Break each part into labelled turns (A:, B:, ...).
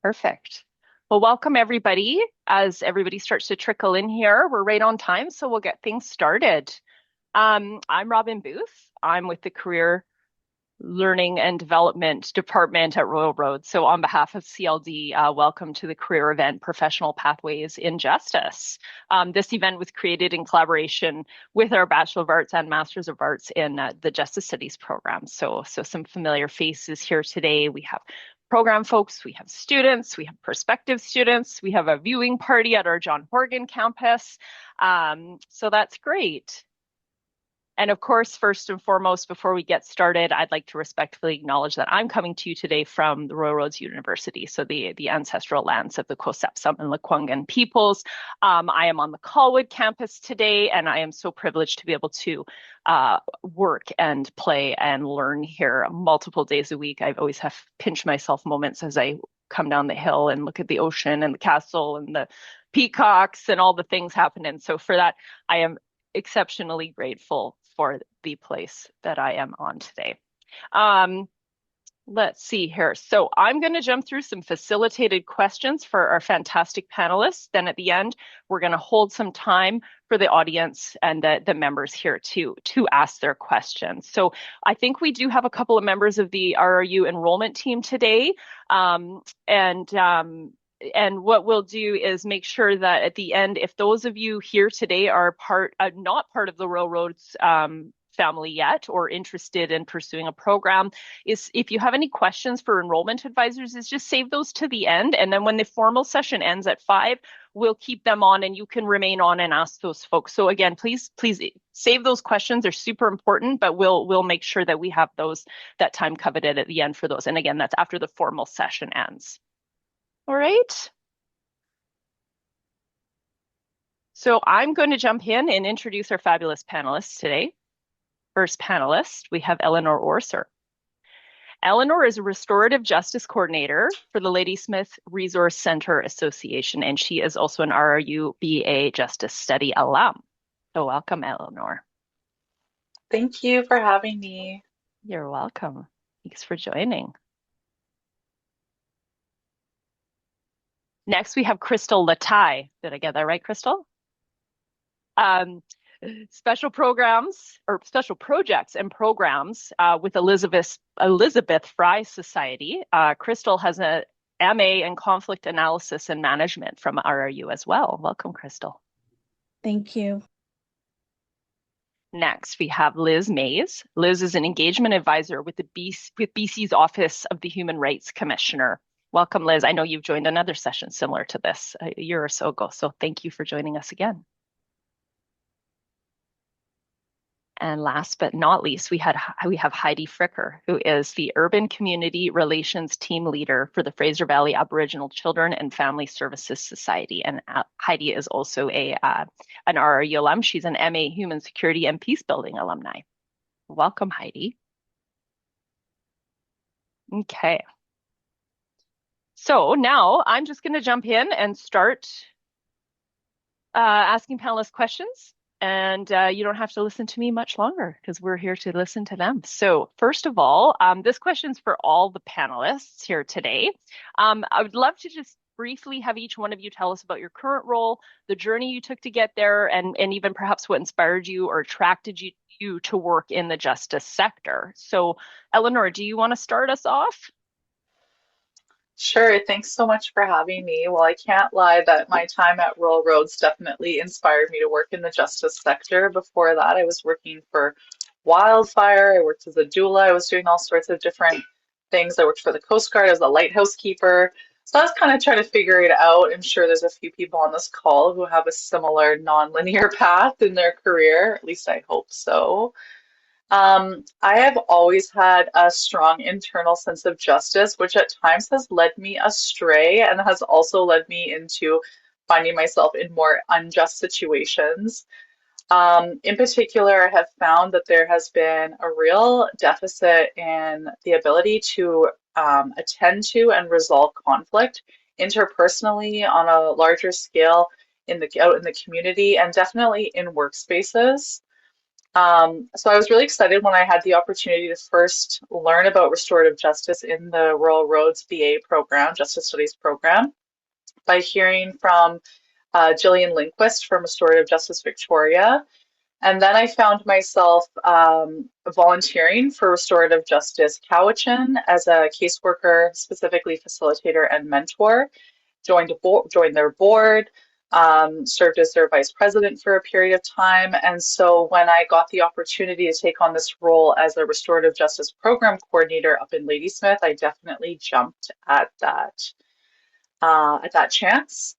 A: Perfect. Well, welcome everybody. As everybody starts to trickle in here, we're right on time, so we'll get things started. I'm Robin Booth. I'm with the Career Learning and Development Department at Royal Road. So, on behalf of CLD, welcome to the career event Professional Pathways in Justice. This event was created in collaboration with our Bachelor of Arts and Masters of Arts in the Justice Studies program. So some familiar faces here today. We have program folks, we have students, we have prospective students, we have a viewing party at our John Horgan campus. So that's great. And of course, first and foremost, before we get started, I'd like to respectfully acknowledge that I'm coming to you today from the Royal Roads University, so the ancestral lands of the Cossepsum and Lekwungen peoples. I am on the Colwood campus today, and I am so privileged to be able to work and play and learn here multiple days a week. I always have pinch myself moments as I come down the hill and look at the ocean and the castle and the peacocks and all the things happening. So for that, I am exceptionally grateful for the place that I am on today. Um, let's see here. So I'm going to jump through some facilitated questions for our fantastic panelists. Then at the end, we're going to hold some time for the audience and the members here to ask their questions. So I think we do have a couple of members of the RRU enrollment team today. And what we'll do is make sure that at the end, if those of you here today are not part of the Royal Roads family yet or interested in pursuing a program, is if you have any questions for enrollment advisors, is just save those to the end. And then when the formal session ends at 5, we'll keep them on and you can remain on and ask those folks. So again, please save those questions. They're super important, but we'll make sure that we have that time coveted at the end for those. And again, that's after the formal session ends. All right. So I'm going to jump in and introduce our fabulous panelists today. First panelist, we have Eleanor Orser. Eleanor is a restorative justice coordinator for the Ladysmith Resource Center Association, and she is also an RRU BA Justice Study alum. So welcome, Eleanor.
B: Thank you for having me.
A: You're welcome. Thanks for joining. Next, we have Crystal Latai. Did I get that right, Crystal? Special projects and programs with Elizabeth Fry Society. Crystal has a MA in conflict analysis and management from RRU as well. Welcome, Crystal.
C: Thank you.
A: Next, we have Liz Mays. Liz is an engagement advisor with BC's Office of the Human Rights Commissioner. Welcome, Liz. I know you've joined another session similar to this a year or so ago, so thank you for joining us again. And last but not least, we have Heidi Fricker, who is the Urban Community Relations Team Leader for the Fraser Valley Aboriginal Children and Family Services Society. And Heidi is also an RRU alum. She's an MA Human Security and Peacebuilding alumni. Welcome, Heidi. Okay. So now I'm just going to jump in and start asking panelists questions. And you don't have to listen to me much longer because we're here to listen to them. So first of all, this question's for all the panelists here today. I would love to just briefly have each one of you tell us about your current role, the journey you took to get there, and even perhaps what inspired you or attracted you to work in the justice sector. So Eleanor, do you want to start us off?
B: Sure, thanks so much for having me. Well, I can't lie that my time at Royal Roads definitely inspired me to work in the justice sector. Before that, I was working for Wildfire. I worked as a doula. I was doing all sorts of different things. I worked for the Coast Guard as a lighthouse keeper. So I was kind of trying to figure it out. I'm sure there's a few people on this call who have a similar non-linear path in their career. At least I hope so. I have always had a strong internal sense of justice, which at times has led me astray and has also led me into finding myself in more unjust situations. In particular, I have found that there has been a real deficit in the ability to attend to and resolve conflict interpersonally on a larger scale out in the community and definitely in workspaces. So I was really excited when I had the opportunity to first learn about restorative justice in the Royal Roads BA program, Justice Studies program, by hearing from Gillian Lindquist from Restorative Justice Victoria. And then I found myself volunteering for Restorative Justice Cowichan as a caseworker, specifically facilitator and mentor. Joined their board, served as their vice president for a period of time. And so when I got the opportunity to take on this role as a restorative justice program coordinator up in Ladysmith, I definitely jumped at that chance.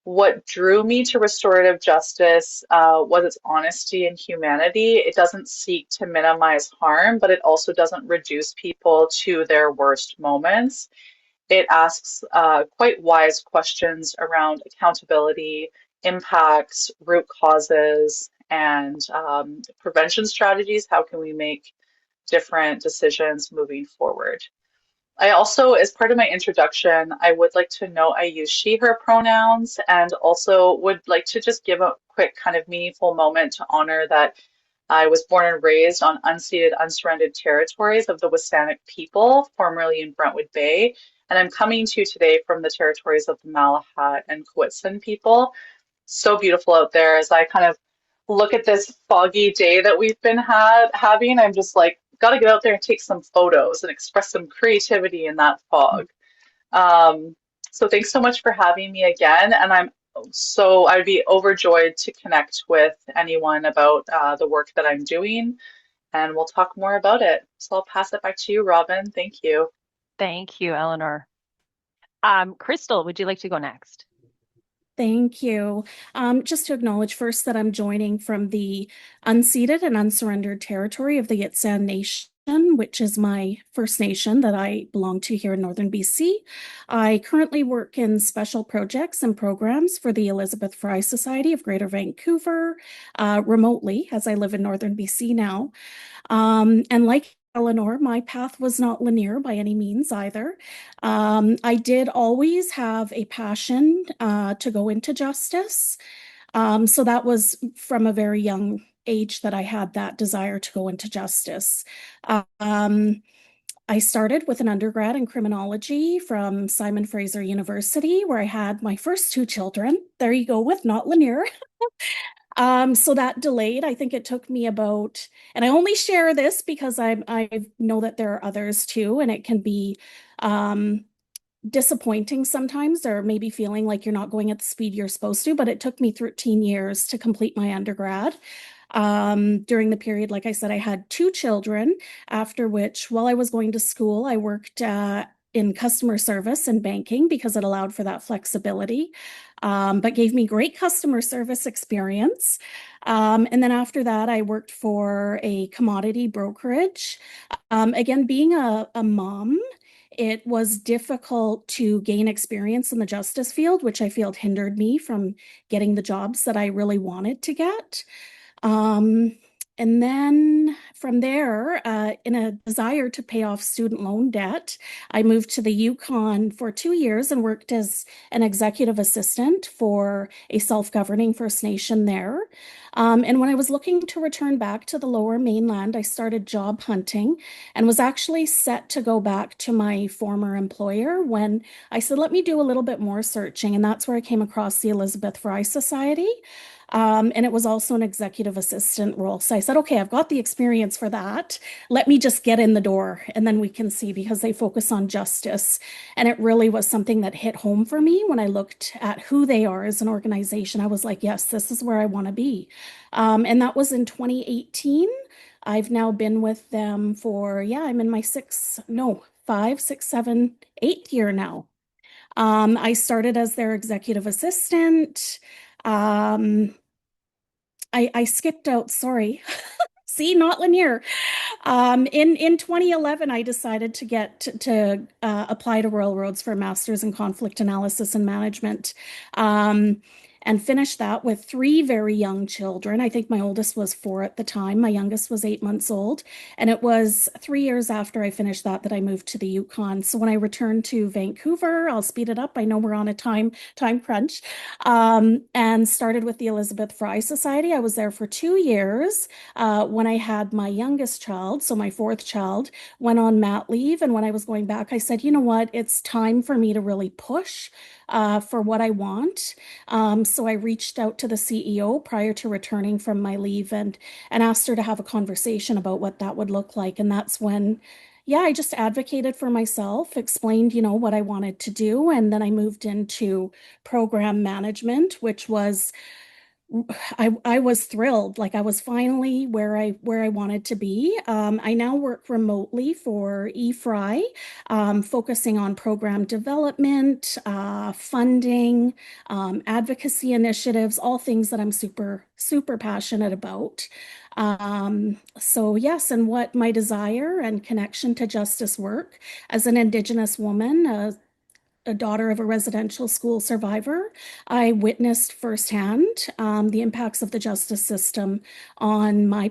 B: What drew me to restorative justice was its honesty and humanity. It doesn't seek to minimize harm, but it also doesn't reduce people to their worst moments. It asks quite wise questions around accountability, impacts, root causes, and prevention strategies. How can we make different decisions moving forward? I also, as part of my introduction, I would like to note I use she, her pronouns, and also would like to just give a quick kind of meaningful moment to honor that I was born and raised on unceded, unsurrendered territories of the WSÁNEĆ people, formerly in Brentwood Bay, and I'm coming to you today from the territories of the Malahat and Coetbah people. So beautiful out there. As I kind of look at this foggy day that we've been having, I'm just like, got to get out there and take some photos and express some creativity in that fog. Um, so thanks so much for having me again, and I'd be overjoyed to connect with anyone about the work that I'm doing, and we'll talk more about it. So I'll pass it back to you, Robin. Thank you.
A: Thank you, Eleanor. Crystal, would you like to go next?
C: Thank you. Just to acknowledge first that I'm joining from the unceded and unsurrendered territory of the Gitxsan Nation, which is my First Nation that I belong to here in Northern BC. I currently work in special projects and programs for the Elizabeth Fry Society of Greater Vancouver, remotely, as I live in Northern BC now. And like Eleanor, my path was not linear by any means either. I did always have a passion to go into justice. So that was from a very young age that I had that desire to go into justice. Um, I started with an undergrad in criminology from Simon Fraser University, where I had my first two children. There you go with not linear. So that delayed. I think it took me about, and I only share this because I know that there are others too, and it can be um, disappointing sometimes, or maybe feeling like you're not going at the speed you're supposed to. But it took me 13 years to complete my undergrad. During the period, like I said, I had two children, after which, while I was going to school, I worked in customer service and banking because it allowed for that flexibility, but gave me great customer service experience. And then after that, I worked for a commodity brokerage. Again, being a mom, it was difficult to gain experience in the justice field, which I feel hindered me from getting the jobs that I really wanted to get. Um, and then from there, in a desire to pay off student loan debt, I moved to the Yukon for 2 years and worked as an executive assistant for a self-governing First Nation there. And when I was looking to return back to the Lower Mainland, I started job hunting and was actually set to go back to my former employer when I said, let me do a little bit more searching. And that's where I came across the Elizabeth Fry Society. And it was also an executive assistant role. So I said, okay, I've got the experience for that. Let me just get in the door and then we can see because they focus on justice. And it really was something that hit home for me when I looked at who they are as an organization. I was like, yes, this is where I want to be. And that was in 2018. I've now been with them for, yeah, I'm in my five, six, seven, 8th year now. I started as their executive assistant. Um, I skipped out, sorry. See, not linear. In 2011, I decided to get to apply to Royal Roads for a master's in conflict analysis and management. and finished that with three very young children. I think my oldest was 4 at the time. My youngest was 8 months old. And it was 3 years after I finished that that I moved to the Yukon. So when I returned to Vancouver, I'll speed it up. I know we're on a time crunch. And started with the Elizabeth Fry Society. I was there for 2 years. When I had my youngest child, so my fourth child, went on mat leave. And when I was going back, I said, you know what? It's time for me to really push for what I want. So I reached out to the CEO prior to returning from my leave and asked her to have a conversation about what that would look like. And that's when, yeah, I just advocated for myself, explained, what I wanted to do. And then I moved into program management, which was I was thrilled. Like I was finally where I wanted to be. I now work remotely for eFry, focusing on program development, funding, advocacy initiatives, all things that I'm super passionate about. So yes, and what my desire and connection to justice work as an Indigenous woman, a daughter of a residential school survivor, I witnessed firsthand the impacts of the justice system on my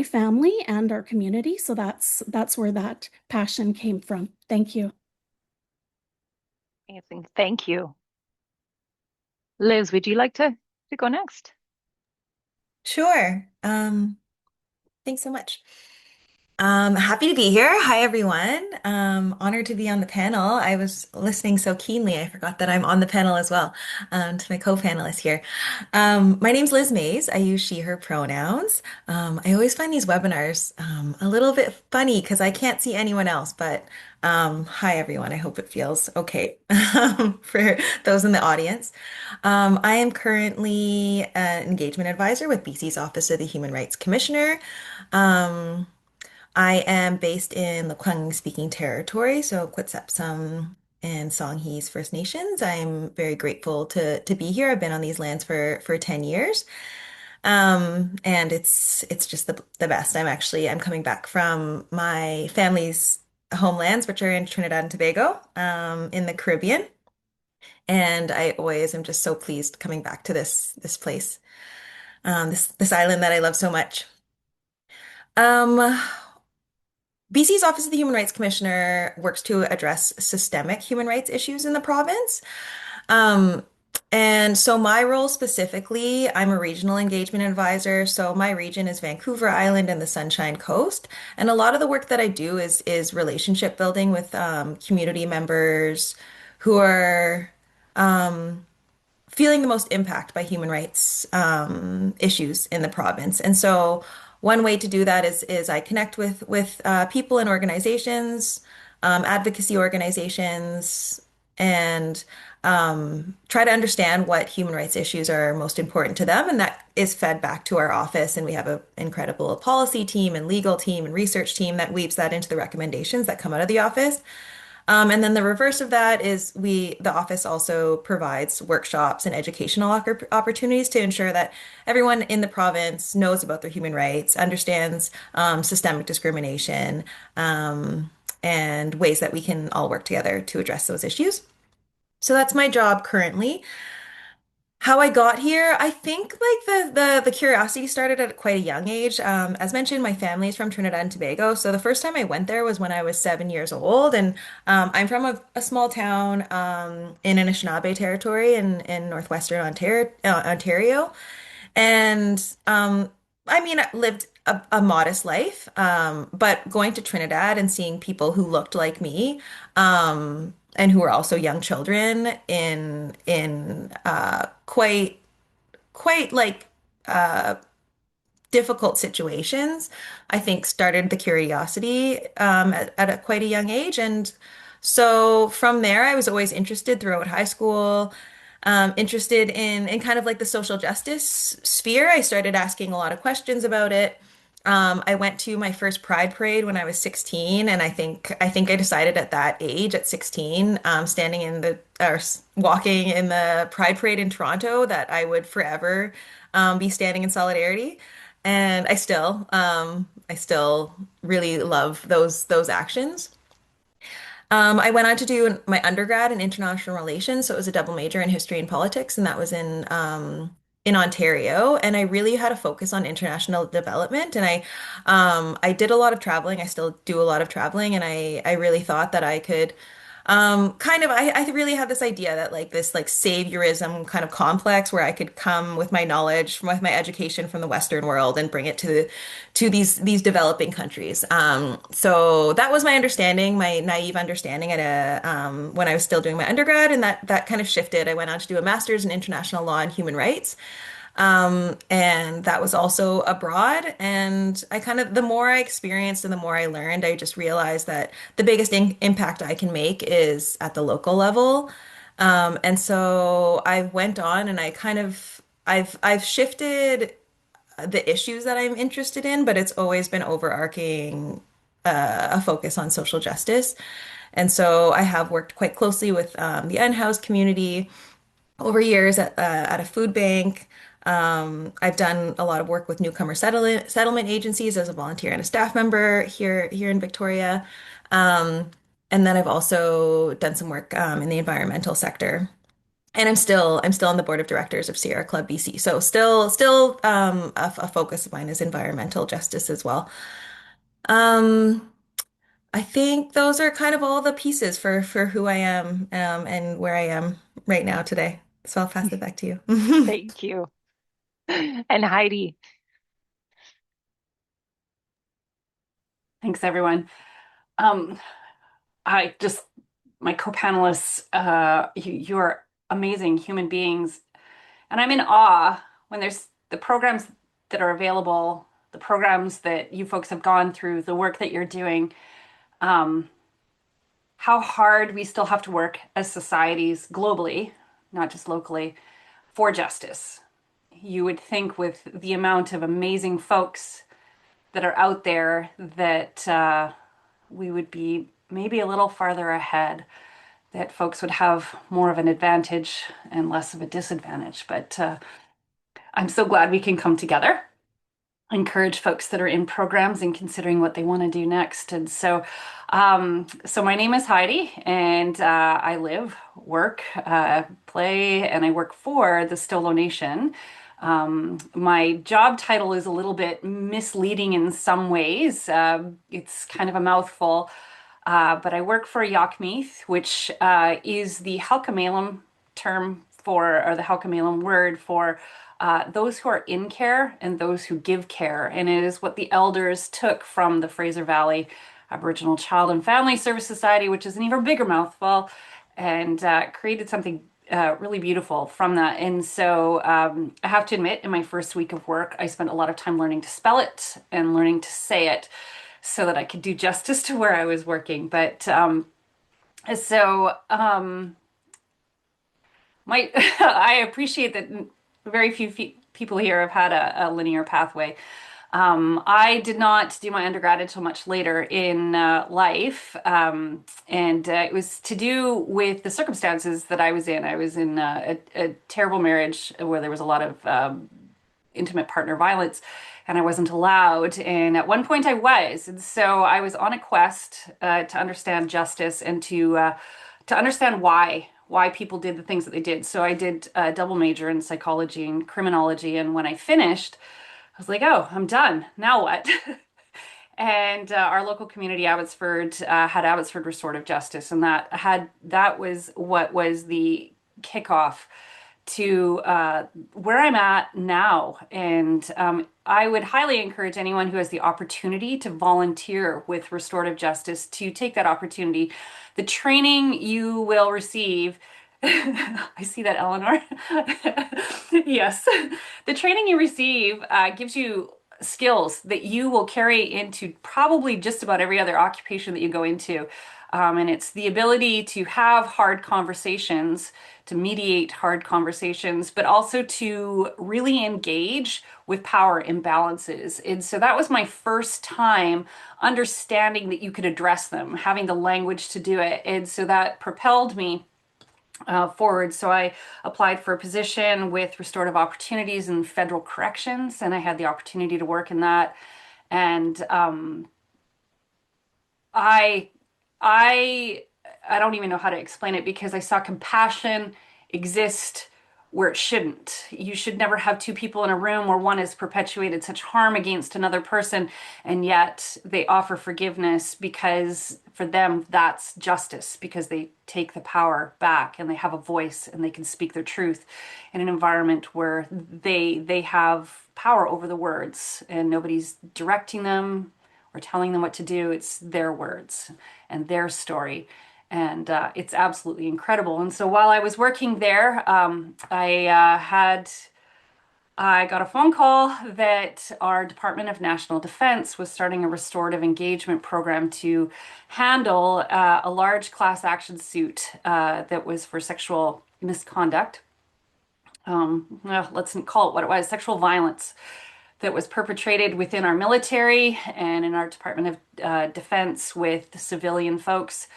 C: family and our community. So that's where that passion came from. Thank you.
A: Amazing. Thank you. Liz, would you like to go next?
D: Sure. Thanks so much. Happy to be here. Hi, everyone. Honored to be on the panel. I was listening so keenly, I forgot that I'm on the panel as well, to my co-panelists here. My name's Liz Mays. I use she, her pronouns. I always find these webinars a little bit funny because I can't see anyone else, but hi, everyone. I hope it feels okay for those in the audience. I am currently an engagement advisor with BC's Office of the Human Rights Commissioner. Um, I am based in the Lekwung speaking territory, so Kwetsepsum and Songhees First Nations. I'm very grateful to be here. I've been on these lands for 10 years. And it's just the best. I'm coming back from my family's homelands, which are in Trinidad and Tobago, in the Caribbean. And I always am just so pleased coming back to this place, this island that I love so much. Um, BC's Office of the Human Rights Commissioner works to address systemic human rights issues in the province. Um, and so my role specifically, I'm a regional engagement advisor. So my region is Vancouver Island and the Sunshine Coast. And a lot of the work that I do is relationship building with community members who are feeling the most impact by human rights issues in the province. And so one way to do that is I connect with people and organizations, advocacy organizations, and try to understand what human rights issues are most important to them. And that is fed back to our office. And we have an incredible policy team and legal team and research team that weaves that into the recommendations that come out of the office. And then the reverse of that is the office also provides workshops and educational opportunities to ensure that everyone in the province knows about their human rights, understands systemic discrimination, and ways that we can all work together to address those issues. So that's my job currently. How I got here, I think like the curiosity started at quite a young age. As mentioned, my family is from Trinidad and Tobago, so the first time I went there was when I was 7 years old, and I'm from a small town in Anishinaabe territory in northwestern Ontario, and I mean, I lived a modest life, but going to Trinidad and seeing people who looked like me, and who were also young children in quite like difficult situations, I think started the curiosity at quite a young age. And so from there, I was always interested throughout high school, interested in kind of like the social justice sphere. I started asking a lot of questions about it. I went to my first Pride Parade when I was 16, and I think I decided at that age, at 16, standing in the or walking in the Pride Parade in Toronto, that I would forever be standing in solidarity. And I still really love those actions. I went on to do my undergrad in international relations, so it was a double major in history and politics, and that was in Ontario. And I really had a focus on international development, and I did a lot of traveling. I still do a lot of traveling, and I really thought that I could I really had this idea that like this like saviorism kind of complex where I could come with my knowledge, with my education from the Western world and bring it to these developing countries. So that was my understanding, my naive understanding at a when I was still doing my undergrad, and that kind of shifted. I went on to do a master's in international law and human rights. And that was also abroad. And I kind of, the more I experienced and the more I learned, I just realized that the biggest impact I can make is at the local level. And so I went on and I've shifted the issues that I'm interested in, but it's always been overarching a focus on social justice. And so I have worked quite closely with the unhoused community over years at a food bank. I've done a lot of work with newcomer settlement agencies as a volunteer and a staff member here in Victoria. Um, and then I've also done some work in the environmental sector. And I'm still on the board of directors of Sierra Club BC. So still a focus of mine is environmental justice as well. Um, I think those are kind of all the pieces for who I am and where I am right now today. So I'll pass it back to you.
A: Thank you. And Heidi.
E: Thanks, everyone. Um, I just, my co-panelists, you are amazing human beings. And I'm in awe when there's the programs that are available, the programs that you folks have gone through, the work that you're doing, um, how hard we still have to work as societies globally, not just locally, for justice. You would think with the amount of amazing folks that are out there that we would be maybe a little farther ahead, that folks would have more of an advantage and less of a disadvantage. But I'm so glad we can come together, encourage folks that are in programs and considering what they want to do next. And so my name is Heidi, and I live, work, play, and I work for the Stolo Nation. My job title is a little bit misleading in some ways. It's kind of a mouthful, but I work for Yakmeeth, which is the Halkomelem term for, or the Halkomelem word for those who are in care and those who give care. And it is what the elders took from the Fraser Valley Aboriginal Child and Family Service Society, which is an even bigger mouthful, and created something really beautiful from that. And so I have to admit, in my first week of work, I spent a lot of time learning to spell it and learning to say it so that I could do justice to where I was working. But so my I appreciate that very few people here have had a linear pathway. I did not do my undergrad until much later in life, and it was to do with the circumstances that I was in. I was in a terrible marriage where there was a lot of intimate partner violence, and I wasn't allowed. And at one point, I was, and so I was on a quest to understand justice and to understand why people did the things that they did. So I did a double major in psychology and criminology, and when I finished, I was like, oh, I'm done. Now what? And our local community, Abbotsford, had Abbotsford Restorative Justice, and that was what was the kickoff to where I'm at now. And I would highly encourage anyone who has the opportunity to volunteer with restorative justice to take that opportunity. The training you will receive. I see that, Eleanor. Yes. The training you receive gives you skills that you will carry into probably just about every other occupation that you go into. And it's the ability to have hard conversations, to mediate hard conversations, but also to really engage with power imbalances. And so that was my first time understanding that you could address them, having the language to do it. And so that propelled me forward. So I applied for a position with restorative opportunities in federal corrections, and I had the opportunity to work in that. And I I don't even know how to explain it, because I saw compassion exist where it shouldn't. You should never have two people in a room where one has perpetuated such harm against another person, and yet they offer forgiveness because for them that's justice, because they take the power back and they have a voice and they can speak their truth in an environment where they have power over the words and nobody's directing them or telling them what to do. It's their words and their story. And it's absolutely incredible. And so while I was working there, I got a phone call that our Department of National Defense was starting a restorative engagement program to handle a large class action suit that was for sexual misconduct. Well, let's call it what it was, sexual violence that was perpetrated within our military and in our Department of Defense with civilian folks.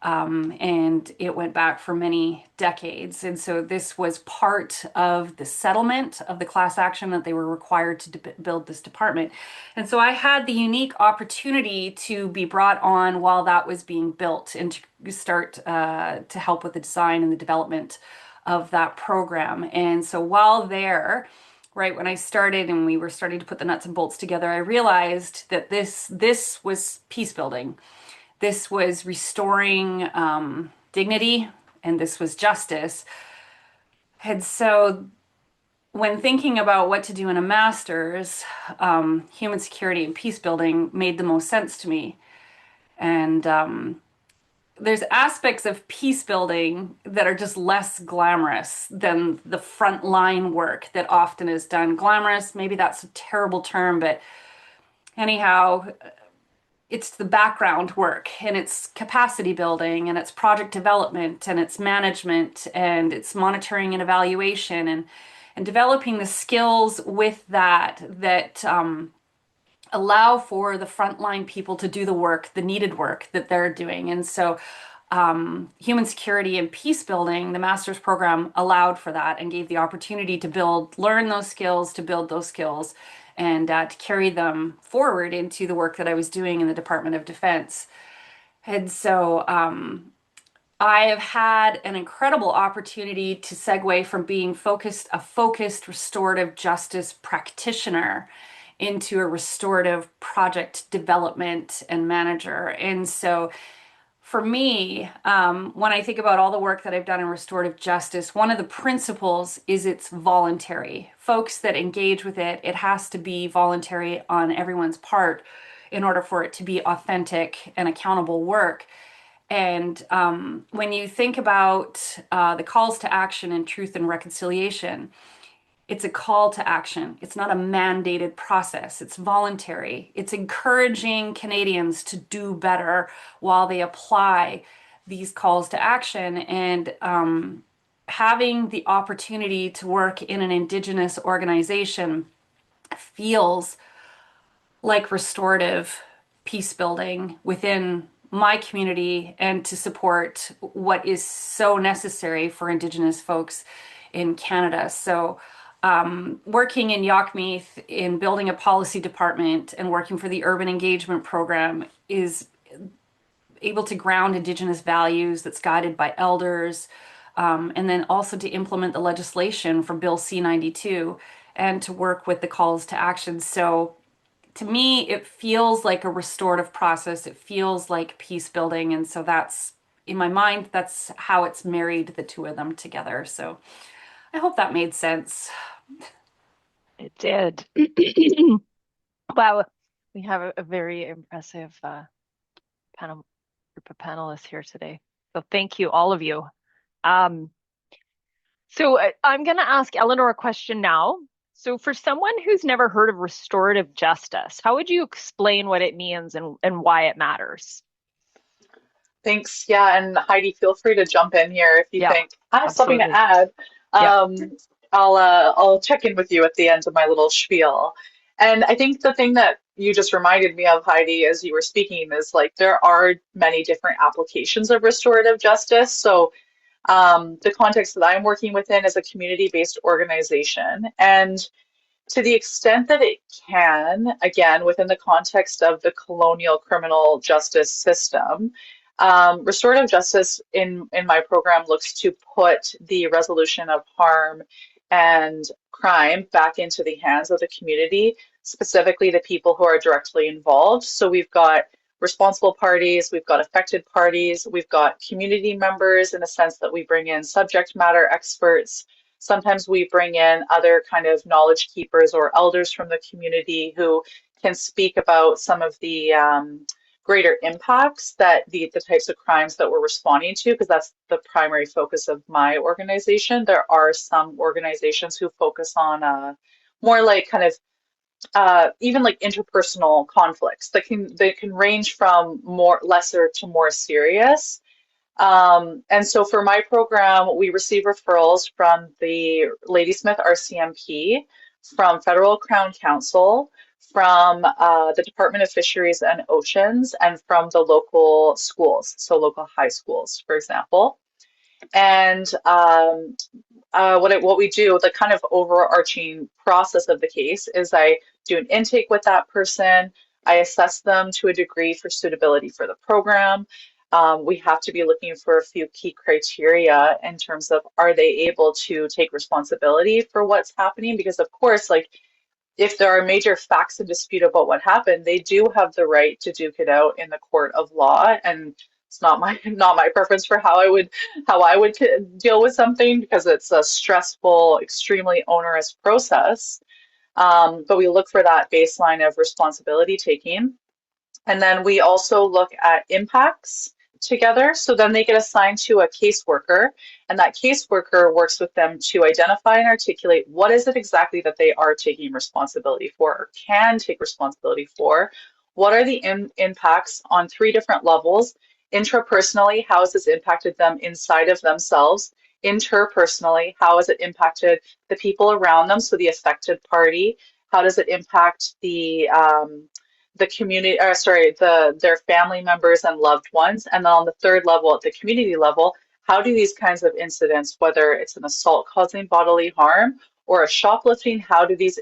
E: And it went back for many decades. And so this was part of the settlement of the class action that they were required to build this department. And so I had the unique opportunity to be brought on while that was being built and to start to help with the design and the development of that program. And so while there, right when I started and we were starting to put the nuts and bolts together, I realized that this was peace building. This was restoring dignity, and this was justice. And so when thinking about what to do in a master's, human security and peace building made the most sense to me. And there's aspects of peace building that are just less glamorous than the frontline work that often is done. Glamorous, maybe that's a terrible term, but anyhow, it's the background work, and it's capacity building, and it's project development, and it's management, and it's monitoring and evaluation, and developing the skills with that allow for the frontline people to do the work, the needed work that they're doing. And so human security and peace building, the master's program allowed for that and gave the opportunity to learn those skills, to build those skills, and to carry them forward into the work that I was doing in the Department of Defense. And so I have had an incredible opportunity to segue from being a focused restorative justice practitioner into a restorative project development and manager. And so for me, when I think about all the work that I've done in restorative justice, one of the principles is it's voluntary. Folks that engage with it, it has to be voluntary on everyone's part in order for it to be authentic and accountable work. And when you think about the calls to action in truth and reconciliation, it's a call to action. It's not a mandated process. It's voluntary. It's encouraging Canadians to do better while they apply these calls to action. And having the opportunity to work in an Indigenous organization feels like restorative peace building within my community and to support what is so necessary for Indigenous folks in Canada. So working in Yockmeath in building a policy department and working for the urban engagement program is able to ground Indigenous values that's guided by elders, and then also to implement the legislation for Bill C-92 and to work with the calls to action. So to me, it feels like a restorative process. It feels like peace building. And so that's, in my mind, that's how it's married the two of them together. So I hope that made sense.
A: It did. Wow, we have a very impressive group of panelists here today. So thank you, all of you. So I'm going to ask Eleanor a question now. So for someone who's never heard of restorative justice, how would you explain what it means and why it matters?
B: Thanks. Yeah, and Heidi, feel free to jump in here if you
A: Yeah,
B: think I have something to
A: absolutely.
B: add.
A: Yeah.
B: I'll check in with you at the end of my little spiel. And I think the thing that you just reminded me of, Heidi, as you were speaking, is like there are many different applications of restorative justice. So the context that I'm working within is a community-based organization, and to the extent that it can, again, within the context of the colonial criminal justice system, Restorative justice in my program looks to put the resolution of harm and crime back into the hands of the community, specifically the people who are directly involved. So we've got responsible parties, we've got affected parties, we've got community members in the sense that we bring in subject matter experts. Sometimes we bring in other kind of knowledge keepers or elders from the community who can speak about some of the greater impacts that the types of crimes that we're responding to, because that's the primary focus of my organization. There are some organizations who focus on more like kind of even like interpersonal conflicts that can range from more lesser to more serious. And so for my program, we receive referrals from the Ladysmith RCMP, from Federal Crown Council, from the Department of Fisheries and Oceans, and from the local schools, so local high schools, for example. And what we do, the kind of overarching process of the case is I do an intake with that person. I assess them to a degree for suitability for the program. We have to be looking for a few key criteria in terms of, are they able to take responsibility for what's happening? Because of course, like, if there are major facts in dispute about what happened, they do have the right to duke it out in the court of law. And it's not my preference for how I would deal with something, because it's a stressful, extremely onerous process. But we look for that baseline of responsibility taking. And then we also look at impacts together. So then they get assigned to a caseworker, and that caseworker works with them to identify and articulate what is it exactly that they are taking responsibility for or can take responsibility for. What are the impacts on 3 different levels? Intrapersonally, how has this impacted them inside of themselves? Interpersonally, how has it impacted the people around them, so the affected party? How does it impact the community, or sorry, their family members and loved ones? And then on the 3rd level, at the community level, how do these kinds of incidents, whether it's an assault causing bodily harm or a shoplifting, how do these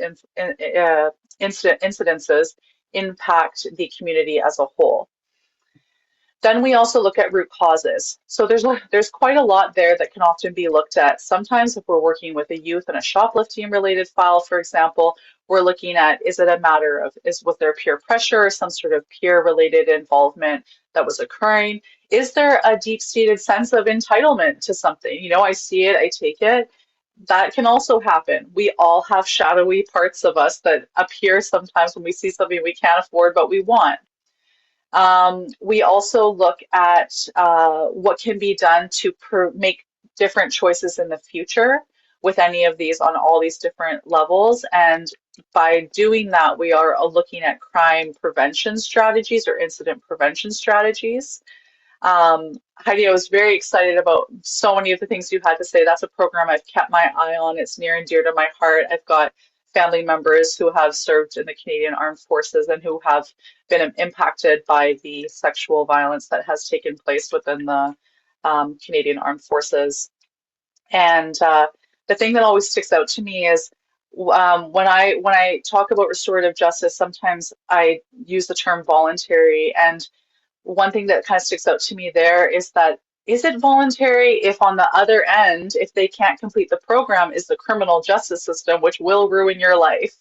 B: incidences impact the community as a whole? Then we also look at root causes. So there's quite a lot there that can often be looked at. Sometimes if we're working with a youth and a shoplifting related file, for example, we're looking at, is it a matter of, was there peer pressure, some sort of peer related involvement that was occurring? Is there a deep-seated sense of entitlement to something? You know, I see it, I take it. That can also happen. We all have shadowy parts of us that appear sometimes when we see something we can't afford but we want. We also look at what can be done to make different choices in the future with any of these on all these different levels. And by doing that, we are looking at crime prevention strategies or incident prevention strategies. Heidi, I was very excited about so many of the things you had to say. That's a program I've kept my eye on. It's near and dear to my heart. I've got family members who have served in the Canadian Armed Forces and who have been impacted by the sexual violence that has taken place within the Canadian Armed Forces. And the thing that always sticks out to me is when I talk about restorative justice, sometimes I use the term voluntary. And one thing that kind of sticks out to me there is that, is it voluntary if on the other end, if they can't complete the program, is the criminal justice system, which will ruin your life?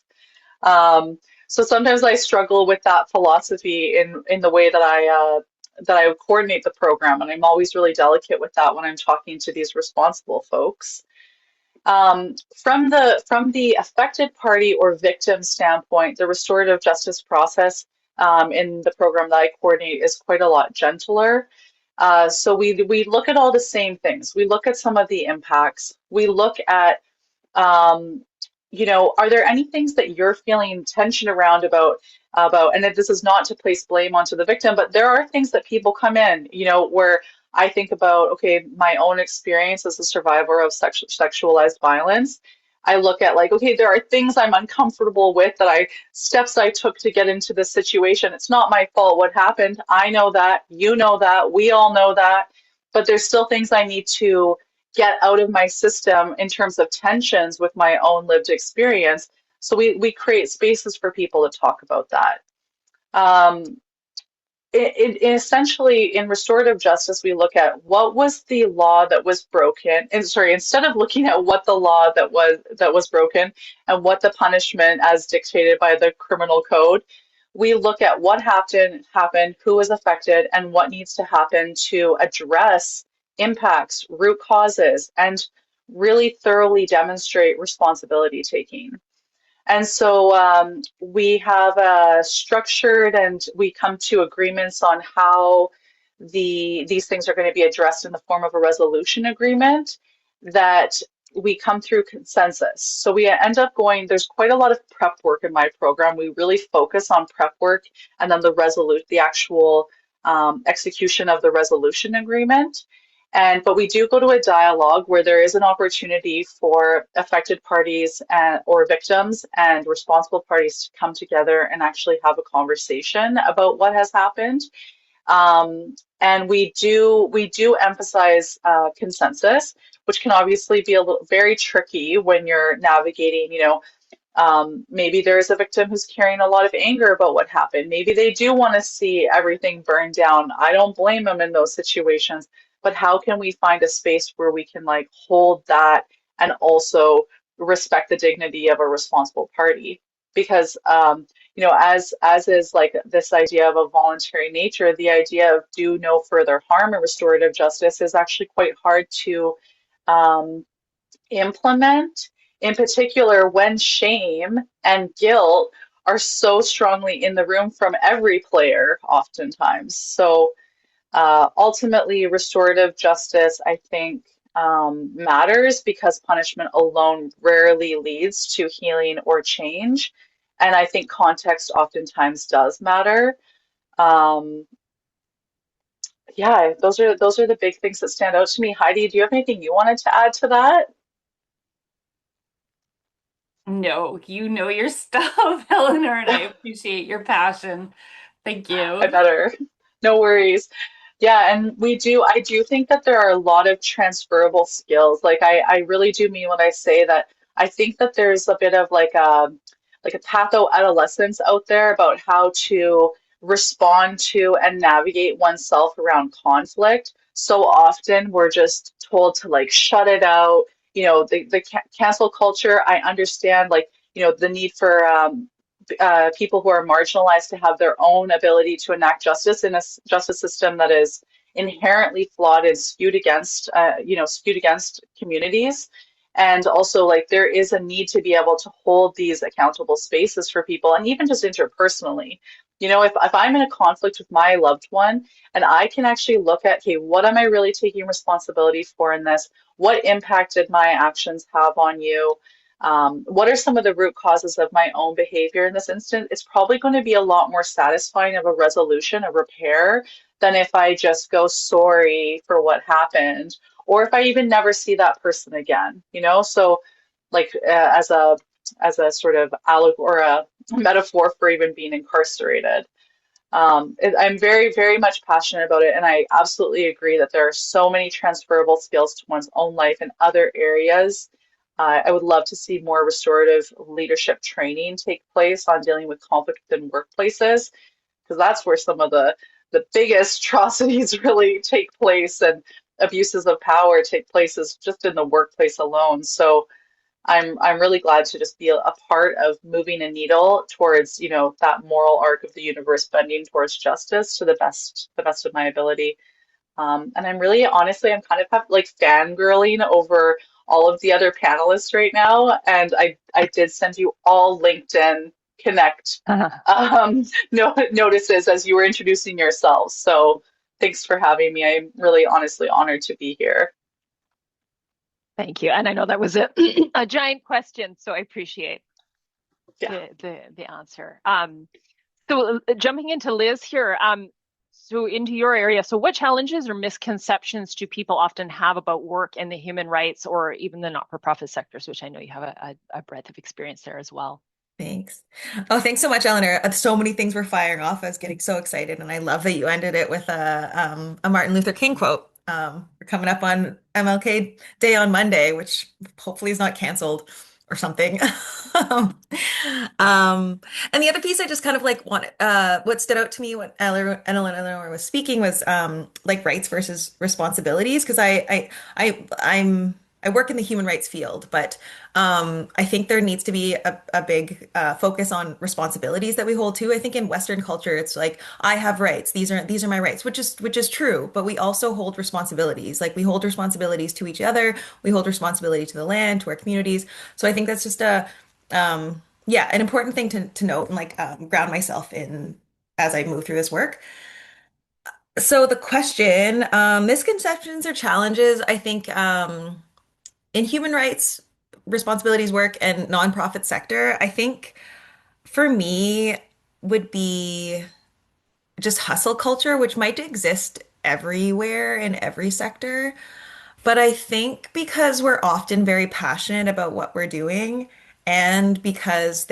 B: So sometimes I struggle with that philosophy in the way that I coordinate the program, and I'm always really delicate with that when I'm talking to these responsible folks. From the affected party or victim standpoint, the restorative justice process in the program that I coordinate is quite a lot gentler. So we look at all the same things. We look at some of the impacts. We look at, you know, are there any things that you're feeling tension around about, and that this is not to place blame onto the victim, but there are things that people come in, you know, where I think about, okay, my own experience as a survivor of sexualized violence. I look at like, okay, there are things I'm uncomfortable with, steps I took to get into this situation. It's not my fault what happened. I know that, you know that, we all know that, but there's still things I need to get out of my system in terms of tensions with my own lived experience. So we create spaces for people to talk about that. essentially in restorative justice, we look at what was the law that was broken, and sorry, instead of looking at what the law that was broken and what the punishment as dictated by the criminal code, we look at what happened, who was affected, and what needs to happen to address impacts, root causes, and really thoroughly demonstrate responsibility taking. And so we have structured and we come to agreements on how these things are going to be addressed in the form of a resolution agreement that we come through consensus. So we end up going, there's quite a lot of prep work in my program. We really focus on prep work and then the actual execution of the resolution agreement. But we do go to a dialogue where there is an opportunity for affected parties or victims and responsible parties to come together and actually have a conversation about what has happened. And we do emphasize consensus, which can obviously be very tricky when you're navigating, maybe there is a victim who's carrying a lot of anger about what happened. Maybe they do want to see everything burned down. I don't blame them in those situations, but how can we find a space where we can like hold that and also respect the dignity of a responsible party? Because as is like this idea of a voluntary nature, the idea of do no further harm in restorative justice is actually quite hard to um, implement, in particular when shame and guilt are so strongly in the room from every player, oftentimes. So ultimately, restorative justice, I think, matters because punishment alone rarely leads to healing or change. And I think context oftentimes does matter. Um, yeah, those are the big things that stand out to me. Heidi, do you have anything you wanted to add to that?
E: No, you know your stuff, Eleanor, and I appreciate your passion. Thank
B: I
E: you.
B: better. No worries. Yeah, and I do think that there are a lot of transferable skills. Like I really do mean what I say that I think that there's a bit of like a patho-adolescence out there about how to respond to and navigate oneself around conflict. So often we're just told to like shut it out. The cancel culture, I understand like, the need for people who are marginalized to have their own ability to enact justice in a justice system that is inherently flawed and skewed against communities. And also, like, there is a need to be able to hold these accountable spaces for people, and even just interpersonally. If I'm in a conflict with my loved one, and I can actually look at, okay, what am I really taking responsibility for in this? What impact did my actions have on you? What are some of the root causes of my own behavior in this instance? It's probably going to be a lot more satisfying of a resolution, a repair, than if I just go sorry for what happened, or if I even never see that person again. So, like as a sort of or a metaphor for even being incarcerated. I'm very, very much passionate about it, and I absolutely agree that there are so many transferable skills to one's own life in other areas. I would love to see more restorative leadership training take place on dealing with conflict within workplaces, because that's where some of the biggest atrocities really take place and abuses of power take place is just in the workplace alone. So I'm really glad to just be a part of moving a needle towards, that moral arc of the universe bending towards justice to the best of my ability. And I'm really, honestly, I'm kind of like fangirling over all of the other panelists right now. And I did send you all LinkedIn Connect notices as you were introducing yourselves. So thanks for having me. I'm really honestly honored to be here.
A: Thank you. And I know that was a giant question, so I appreciate
B: Yeah.
A: the answer. So jumping into Liz here, so into your area. So what challenges or misconceptions do people often have about work in the human rights or even the not-for-profit sectors, which I know you have a breadth of experience there as well.
D: Thanks. Oh, thanks so much, Eleanor. So many things were firing off. I was getting so excited, and I love that you ended it with a Martin Luther King quote. We're coming up on MLK Day on Monday, which hopefully is not canceled or something. Um, and the other piece I just kind of like what stood out to me when Eleanor was speaking was like rights versus responsibilities because I work in the human rights field, but I think there needs to be a big focus on responsibilities that we hold too. I think in Western culture, it's like I have rights. These are my rights, which is true. But we also hold responsibilities. Like we hold responsibilities to each other. We hold responsibility to the land, to our communities. So I think that's just yeah, an important thing to note and like ground myself in as I move through this work. So the question, misconceptions or challenges, I think in human rights responsibilities work and nonprofit sector, I think for me would be just hustle culture, which might exist everywhere in every sector. But I think because we're often very passionate about what we're doing, and because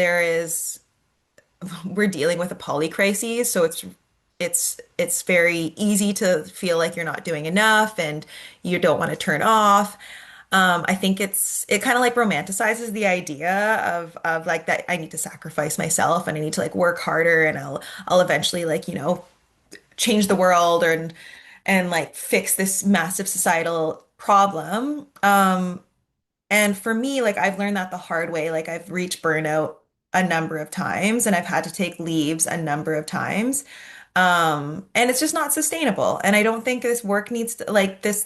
D: we're dealing with a poly crisis, so it's very easy to feel like you're not doing enough and you don't want to turn off. I think it kind of like romanticizes the idea of like that I need to sacrifice myself and I need to like work harder and I'll eventually like, change the world and like fix this massive societal problem. And for me, like I've learned that the hard way. Like I've reached burnout a number of times and I've had to take leaves a number of times. And it's just not sustainable. And I don't think this work needs to like this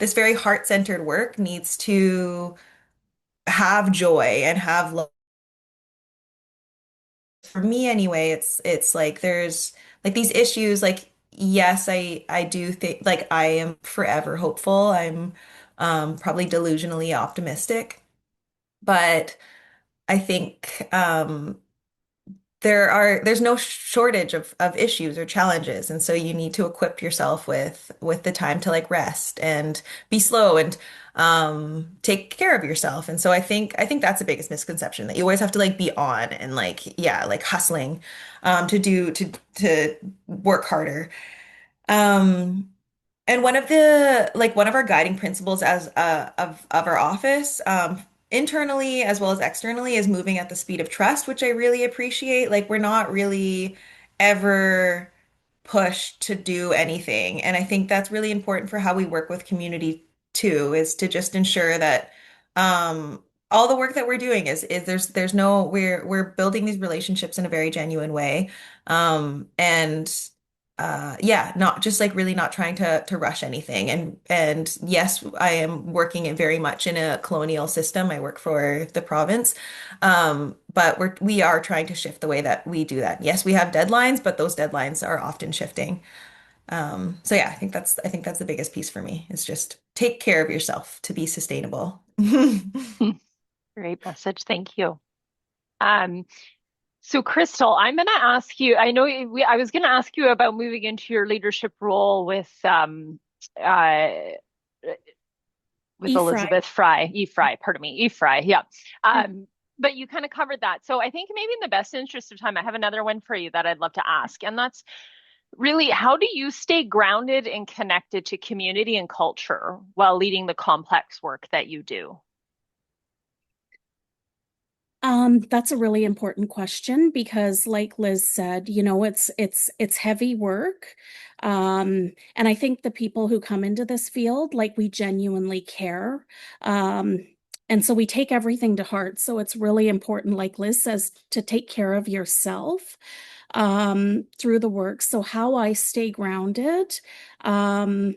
D: very heart-centered work needs to have joy and have love. For me anyway, it's like there's like these issues like yes, I do think like I am forever hopeful. I'm probably delusionally optimistic, but I think there's no shortage of issues or challenges, and so you need to equip yourself with the time to like rest and be slow and take care of yourself. And so I think that's the biggest misconception that you always have to like be on and like yeah like hustling to work harder. Um, and one of our guiding principles as of our office, internally as well as externally, is moving at the speed of trust, which I really appreciate. Like we're not really ever pushed to do anything, and I think that's really important for how we work with community too, is to just ensure that all the work that we're doing is there's no we're building these relationships in a very genuine way, and yeah, not just like really not trying to rush anything. And yes, I am working in very much in a colonial system. I work for the province. But we are trying to shift the way that we do that. Yes, we have deadlines, but those deadlines are often shifting. So yeah, I think that's the biggest piece for me is just take care of yourself to be sustainable.
A: Great message. Thank you. Um, so Crystal, I'm going to ask you, I know I was going to ask you about moving into your leadership role uh, with
C: E-Fry.
A: Elizabeth Fry, E-Fry, pardon me, E-Fry, yeah. But you kind of covered that. So I think maybe in the best interest of time, I have another one for you that I'd love to ask. And that's really, how do you stay grounded and connected to community and culture while leading the complex work that you do?
C: That's a really important question because, like Liz said, it's heavy work. And I think the people who come into this field, like we genuinely care. Um, and so we take everything to heart. So it's really important, like Liz says, to take care of yourself through the work. So how I stay grounded, I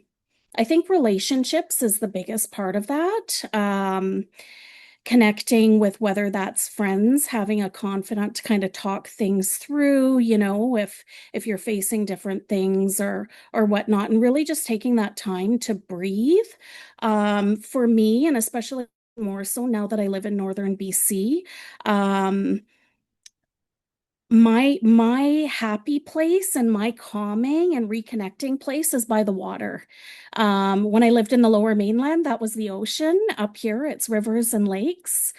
C: think relationships is the biggest part of that. Connecting with whether that's friends, having a confidant to kind of talk things through, if you're facing different things or whatnot, and really just taking that time to breathe. For me, and especially more so now that I live in northern BC, um, my happy place and my calming and reconnecting place is by the water. When I lived in the lower mainland, that was the ocean. Up here, it's rivers and lakes.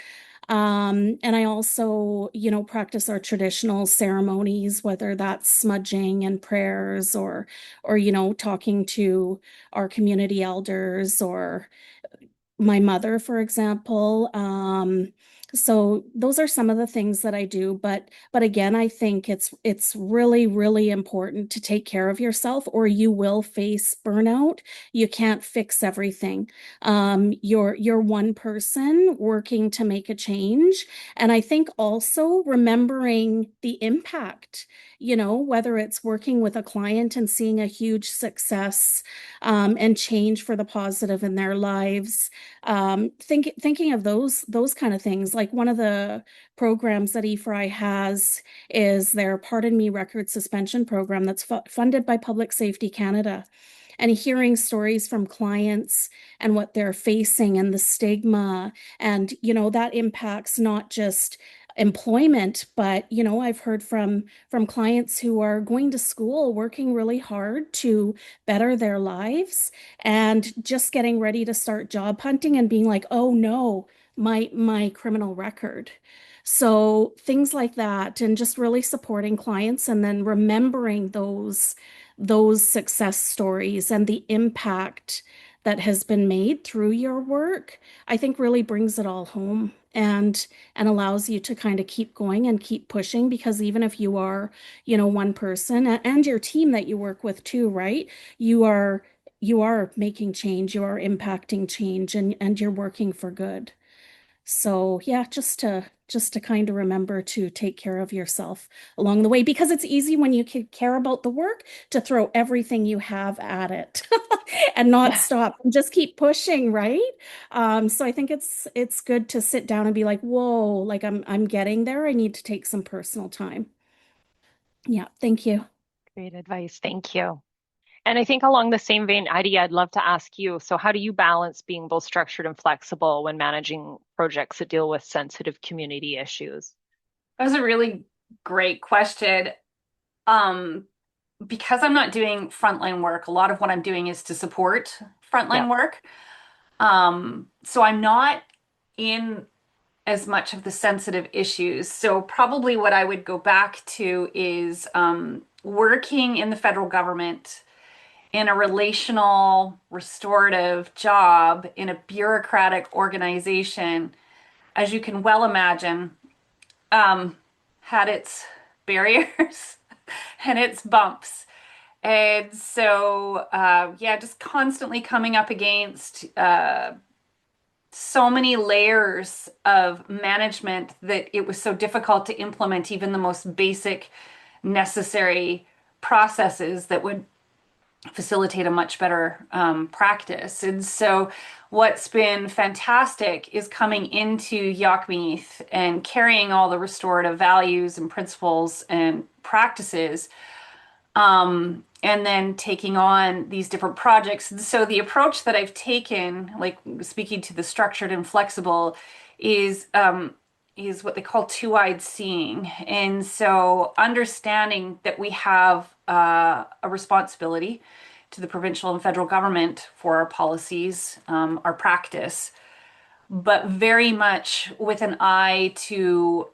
C: And I also, practice our traditional ceremonies, whether that's smudging and prayers or, talking to our community elders or my mother, for example. So those are some of the things that I do, but again, I think it's really, really important to take care of yourself, or you will face burnout. You can't fix everything. You're one person working to make a change. And I think also remembering the impact, whether it's working with a client and seeing a huge success and change for the positive in their lives. Thinking of those kind of things. Like one of the programs that E4I has is their Pardon Me record suspension program that's funded by Public Safety Canada. And hearing stories from clients and what they're facing and the stigma, and that impacts not just employment, but I've heard from clients who are going to school, working really hard to better their lives, and just getting ready to start job hunting and being like, oh no, my criminal record. So things like that, and just really supporting clients and then remembering those success stories and the impact that has been made through your work, I think really brings it all home and allows you to kind of keep going and keep pushing, because even if you are, one person and your team that you work with too, right? You are making change, you are impacting change, and you're working for good. So yeah, just to kind of remember to take care of yourself along the way, because it's easy when you care about the work to throw everything you have at it and not
A: Yeah.
C: stop and just keep pushing, right? So I think it's good to sit down and be like, whoa, like I'm getting there. I need to take some personal time. Yeah, thank you.
A: Great advice. Thank you. And I think along the same vein, Heidi, I'd love to ask you, so how do you balance being both structured and flexible when managing projects that deal with sensitive community issues?
E: That was a really great question. Um, because I'm not doing frontline work, a lot of what I'm doing is to support
A: Yeah.
E: frontline work. So I'm not in as much of the sensitive issues. So probably what I would go back to is working in the federal government in a relational, restorative job in a bureaucratic organization, as you can well imagine, um, had its barriers and its bumps. And so, yeah, just constantly coming up against so many layers of management that it was so difficult to implement even the most basic necessary processes that would facilitate a much better practice. And so, what's been fantastic is coming into Yockmeath and carrying all the restorative values and principles and practices, and then taking on these different projects. And so, the approach that I've taken, like speaking to the structured and flexible, is what they call two-eyed seeing. And so understanding that we have a responsibility to the provincial and federal government for our policies, our practice, but very much with an eye to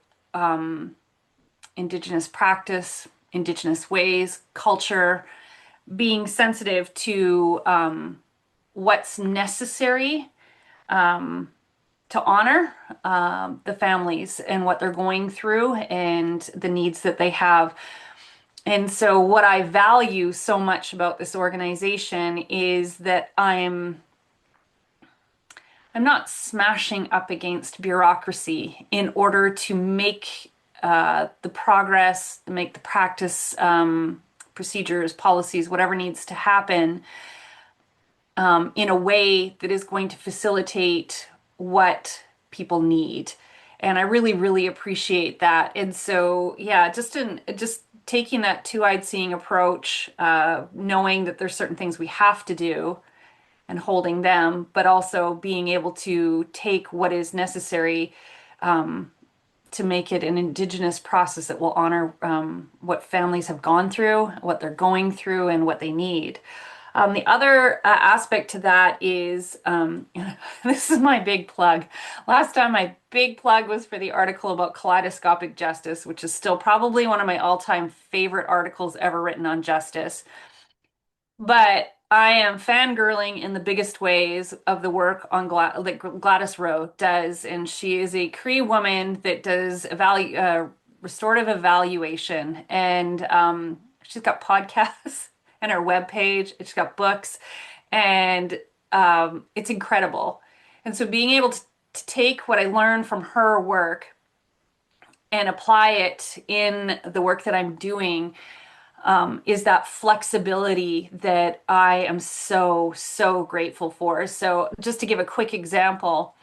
E: Indigenous practice, Indigenous ways, culture, being sensitive to what's necessary to honor the families and what they're going through and the needs that they have. And so, what I value so much about this organization is that I'm not smashing up against bureaucracy in order to make the progress, make the practice, procedures, policies, whatever needs to happen in a way that is going to facilitate what people need. And I really, really appreciate that. And so, yeah, just taking that two-eyed seeing approach, knowing that there's certain things we have to do and holding them, but also being able to take what is necessary to make it an Indigenous process that will honor what families have gone through, what they're going through, and what they need. The other aspect to that is this is my big plug. Last time, my big plug was for the article about kaleidoscopic justice, which is still probably one of my all-time favorite articles ever written on justice. But I am fangirling in the biggest ways of the work on that Gladys Rowe does, and she is a Cree woman that does restorative evaluation, and she's got podcasts and her webpage. And she's got books, and it's incredible. And so being able to take what I learned from her work and apply it in the work that I'm doing is that flexibility that I am so, so grateful for. So, just to give a quick example,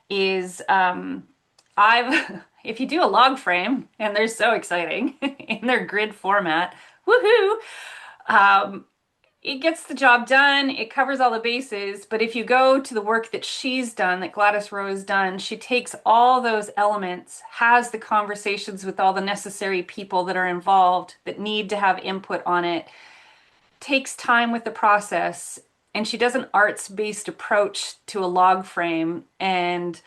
E: is I've, if you do a log frame, and they're so exciting in their grid format, woohoo! Um, it gets the job done, it covers all the bases, but if you go to the work that she's done, that Gladys Rowe has done, she takes all those elements, has the conversations with all the necessary people that are involved that need to have input on it, takes time with the process, and she does an arts-based approach to a log frame, and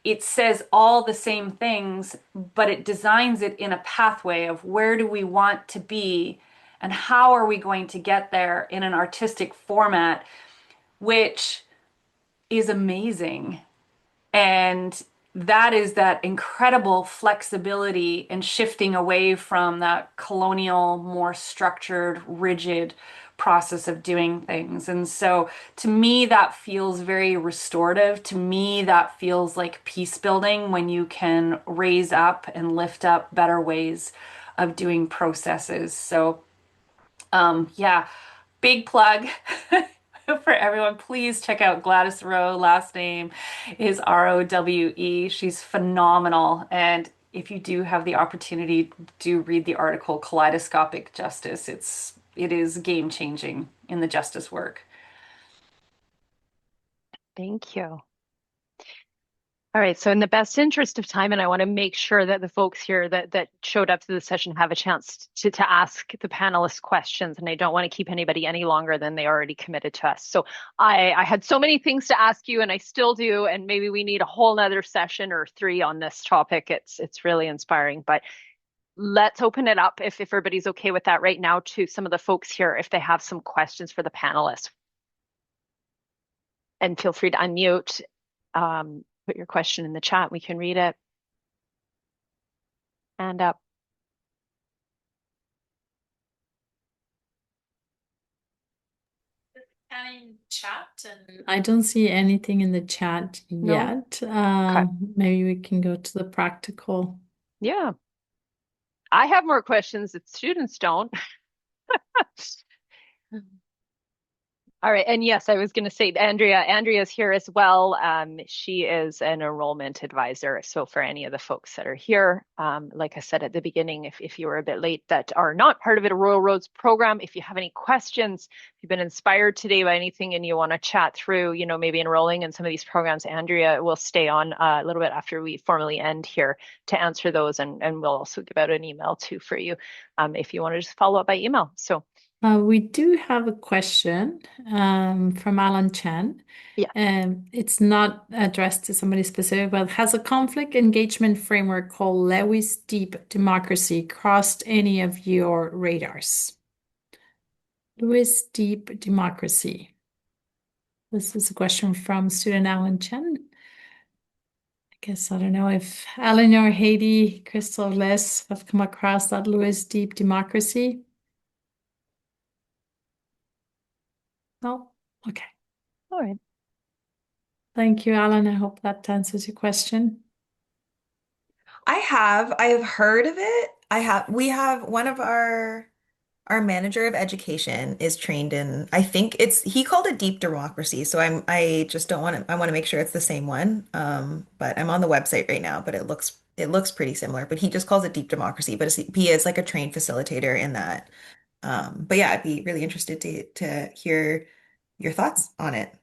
E: it says all the same things, but it designs it in a pathway of where do we want to be and how are we going to get there in an artistic format, which is amazing. And that is that incredible flexibility and shifting away from that colonial, more structured, rigid process of doing things. And so to me, that feels very restorative. To me, that feels like peace building when you can raise up and lift up better ways of doing processes. So, yeah, big plug. For everyone, please check out Gladys Rowe. Last name is Rowe. She's phenomenal. And if you do have the opportunity, do read the article Kaleidoscopic Justice. It is game changing in the justice work.
A: Thank you. All right, so in the best interest of time, and I want to make sure that the folks here that showed up to the session have a chance to ask the panelists questions, and I don't want to keep anybody any longer than they already committed to us. So I had so many things to ask you, and I still do, and maybe we need a whole nother session or 3 on this topic. It's really inspiring, but let's open it up if everybody's okay with that right now to some of the folks here if they have some questions for the panelists. And feel free to unmute. Put your question in the chat. We can read it. Hand up.
F: In chat, and I don't see anything in the chat
A: No?
F: yet.
A: Okay.
F: Maybe we can go to the practical.
A: Yeah. I have more questions that students don't. All right, and yes, I was going to say Andrea's here as well. She is an enrollment advisor. So for any of the folks that are here, like I said at the beginning, if you were a bit late that are not part of it, a Royal Roads program, if you have any questions, if you've been inspired today by anything and you want to chat through, maybe enrolling in some of these programs, Andrea will stay on a little bit after we formally end here to answer those, and we'll also give out an email too for you if you want to just follow up by email. So.
F: We do have a question from Alan Chen.
A: Yeah.
F: It's not addressed to somebody specific, but has a conflict engagement framework called Lewis Deep Democracy crossed any of your radars? Lewis Deep Democracy. This is a question from student Alan Chen. I guess I don't know if Eleanor, Haiti, Crystal, Les have come across that Lewis Deep Democracy. No? Okay.
A: All right.
F: Thank you, Alan. I hope that answers your question.
D: I have heard of it. We have one of our manager of education is trained in, I think he called it deep democracy. So I just don't want to, I want to make sure it's the same one. But I'm on the website right now, but it looks pretty similar, but he just calls it deep democracy, but he is like a trained facilitator in that. But yeah, I'd be really interested to hear your thoughts on it.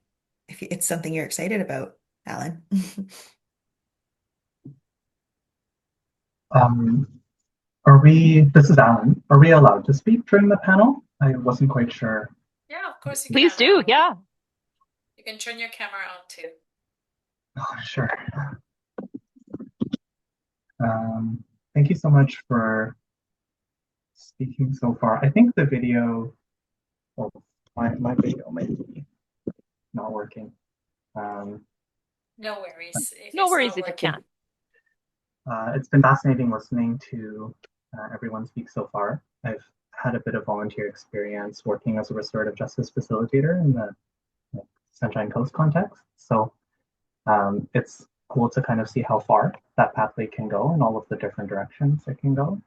D: If it's something you're excited about, Alan.
G: This is Alan. Are we allowed to speak during the panel? I wasn't quite sure.
F: Yeah, of course you
A: Please
F: can.
A: do, yeah.
F: You can turn your camera on too.
G: Oh, sure. Thank you so much for speaking so far. I think the video Well, my video might be not working. Um,
F: No worries if
A: No
F: it's
A: worries
F: not
A: if you
F: working.
A: can't.
G: it's been fascinating listening to everyone speak so far. I've had a bit of volunteer experience working as a restorative justice facilitator in the Sunshine Coast context. So it's cool to kind of see how far that pathway can go and all of the different directions it can go.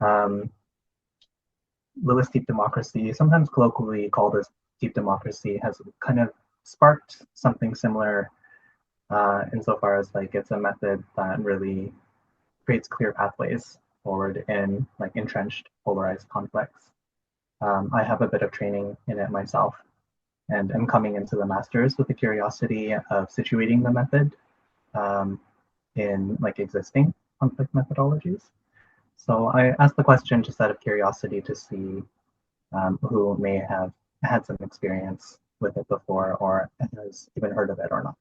G: Um, Lewis Deep Democracy, sometimes colloquially called as Deep Democracy, has kind of sparked something similar insofar as like it's a method that really creates clear pathways forward in like entrenched polarized conflicts. I have a bit of training in it myself and am coming into the masters with the curiosity of situating the method um, in like existing conflict methodologies. So I asked the question just out of curiosity to see who may have had some experience with it before or has even heard of it or not.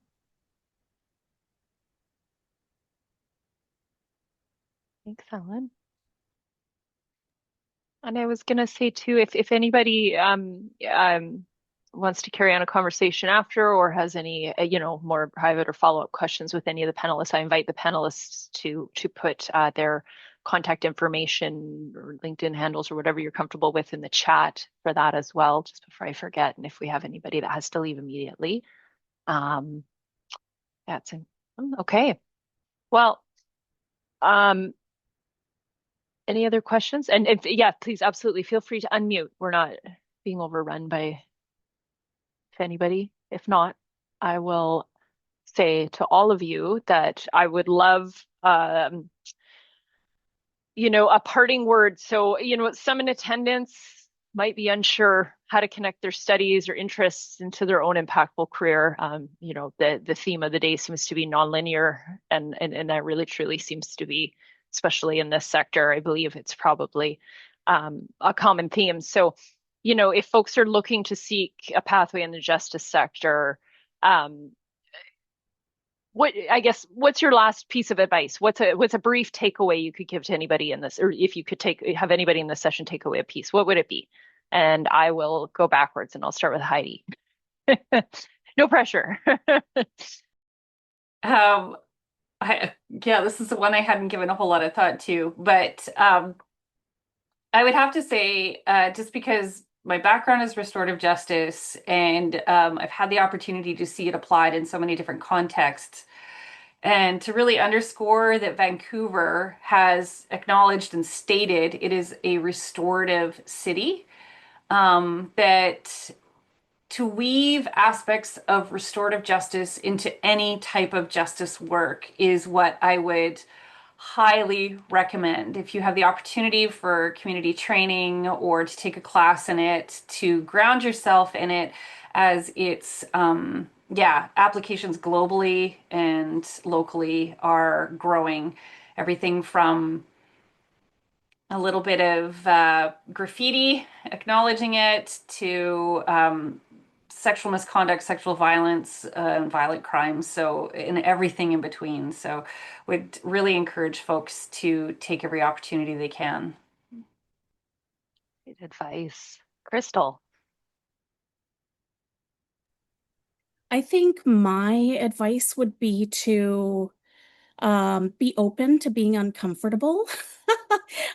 A: Thanks, Ellen. And I was gonna say too, if anybody wants to carry on a conversation after or has any more private or follow-up questions with any of the panelists, I invite the panelists to put their contact information or LinkedIn handles or whatever you're comfortable with in the chat for that as well, just before I forget. And if we have anybody that has to leave immediately, that's okay. Well, any other questions? And if, yeah, please absolutely feel free to unmute. We're not being overrun by if anybody. If not, I will say to all of you that I would love a parting word. So, some in attendance might be unsure how to connect their studies or interests into their own impactful career. The theme of the day seems to be nonlinear, and that really truly seems to be, especially in this sector, I believe it's probably a common theme. So, if folks are looking to seek a pathway in the justice sector, um, what's your last piece of advice? What's a brief takeaway you could give to anybody in this, or if you could have anybody in this session take away a piece, what would it be? And I will go backwards and I'll start with Heidi. No pressure.
E: Yeah, this is the one I hadn't given a whole lot of thought to, but I would have to say, just because my background is restorative justice and I've had the opportunity to see it applied in so many different contexts, and to really underscore that Vancouver has acknowledged and stated it is a restorative city, that to weave aspects of restorative justice into any type of justice work is what I would highly recommend. If you have the opportunity for community training or to take a class in it, to ground yourself in it, as its applications globally and locally are growing. Everything from a little bit of graffiti, acknowledging it, to sexual misconduct, sexual violence, and violent crimes. So, and everything in between. So, would really encourage folks to take every opportunity they can.
A: Great advice. Crystal.
C: I think my advice would be to be open to being uncomfortable.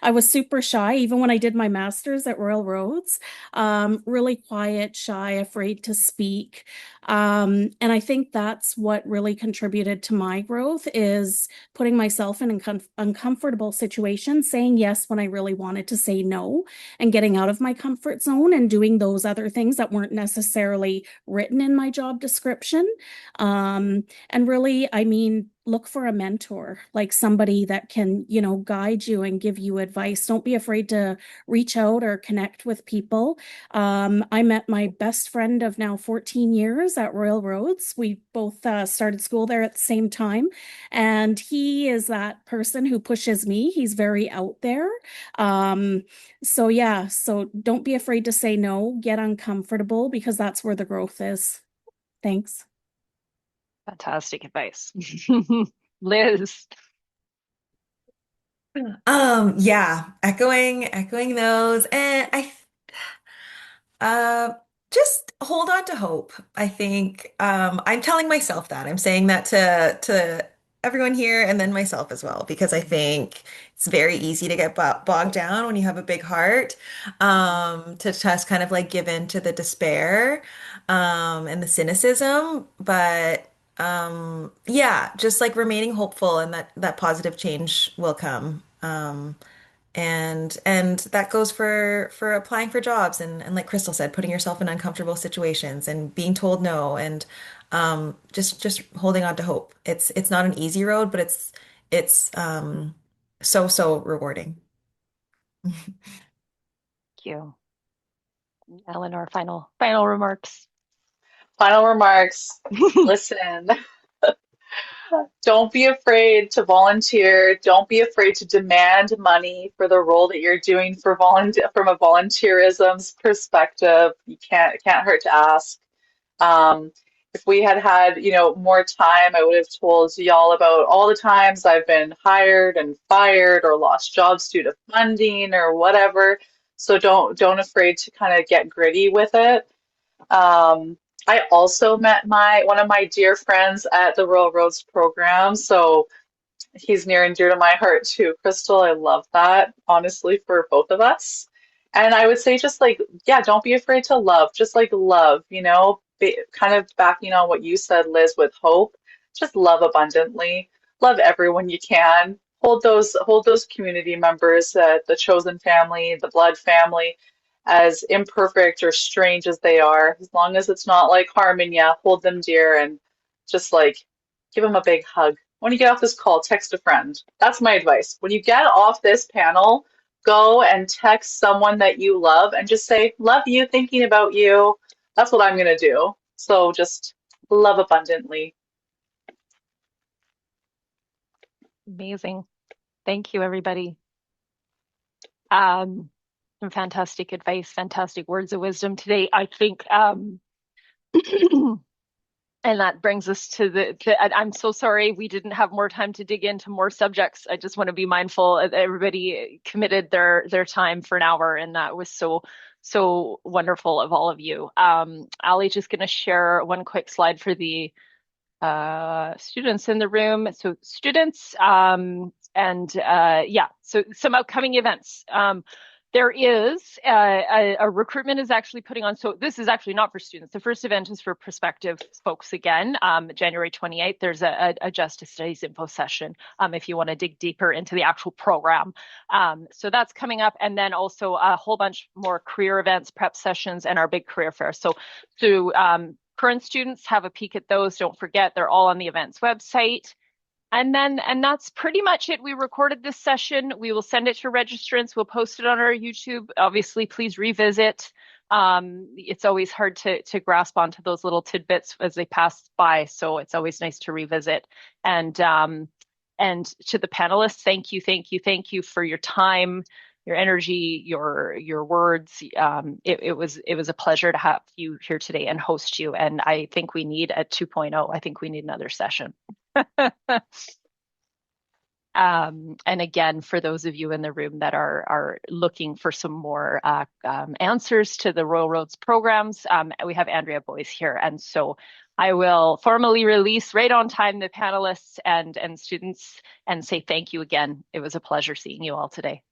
C: I was super shy, even when I did my master's at Royal Roads. Really quiet, shy, afraid to speak. And I think that's what really contributed to my growth is putting myself in uncomfortable situations, saying yes when I really wanted to say no, and getting out of my comfort zone and doing those other things that weren't necessarily written in my job description. And really, I mean, look for a mentor, like somebody that can, guide you and give you advice. Don't be afraid to reach out or connect with people. I met my best friend of now 14 years at Royal Roads. We both started school there at the same time. And he is that person who pushes me. He's very out there. So yeah, so don't be afraid to say no, get uncomfortable because that's where the growth is. Thanks.
A: Fantastic advice. Liz.
D: Yeah, echoing those. And Uh, just hold on to hope. I think I'm telling myself that. I'm saying that to everyone here and then myself as well, because I think it's very easy to get bogged down when you have a big heart, to just kind of like give in to the despair, and the cynicism. But yeah, just like remaining hopeful and that positive change will come. And that goes for applying for jobs and like Crystal said, putting yourself in uncomfortable situations and being told no and just holding on to hope. It's not an easy road, but it's so rewarding.
A: Thank you. Eleanor, final remarks.
B: Final remarks. Listen, don't be afraid to volunteer. Don't be afraid to demand money for the role that you're doing for volunteer from a volunteerism's perspective. It can't hurt to ask. Um, if we had had, more time, I would have told y'all about all the times I've been hired and fired or lost jobs due to funding or whatever. So don't afraid to kind of get gritty with it. I also met my one of my dear friends at the Rural Roads program, so he's near and dear to my heart too, Crystal. I love that, honestly, for both of us. And I would say just like, yeah, don't be afraid to love. Just like love, kind of backing on what you said, Liz, with hope. Just love abundantly. Love everyone you can. Hold those community members, the chosen family, the blood family, as imperfect or strange as they are. As long as it's not like harming you, hold them dear and just like give them a big hug. When you get off this call, text a friend. That's my advice. When you get off this panel, go and text someone that you love and just say, love you, thinking about you. That's what I'm going to do. So just love abundantly.
A: Amazing. Thank you, everybody. Some fantastic advice, fantastic words of wisdom today. I think, and that brings us and I'm so sorry we didn't have more time to dig into more subjects. I just want to be mindful that everybody committed their time for an hour, and that was so wonderful of all of you. Ali's just going to share one quick slide for the students in the room. So students, yeah, so some upcoming events. There is a recruitment is actually putting on. So this is actually not for students. The first event is for prospective folks again. January 28th, there's a Justice Studies info session if you want to dig deeper into the actual program. So that's coming up. And then also a whole bunch more career events, prep sessions, and our big career fair. So current students, have a peek at those. Don't forget, they're all on the events website. And that's pretty much it. We recorded this session. We will send it to registrants. We'll post it on our YouTube. Obviously, please revisit. It's always hard to grasp onto those little tidbits as they pass by. So it's always nice to revisit. And to the panelists, thank you for your time, your energy, your words. It was a pleasure to have you here today and host you. And I think we need a 2.0. I think we need another session. And again, for those of you in the room that are looking for some more answers to the Rural Roads programs, we have Andrea Boyes here. And so I will formally release right on time the panelists and students and say thank you again. It was a pleasure seeing you all today.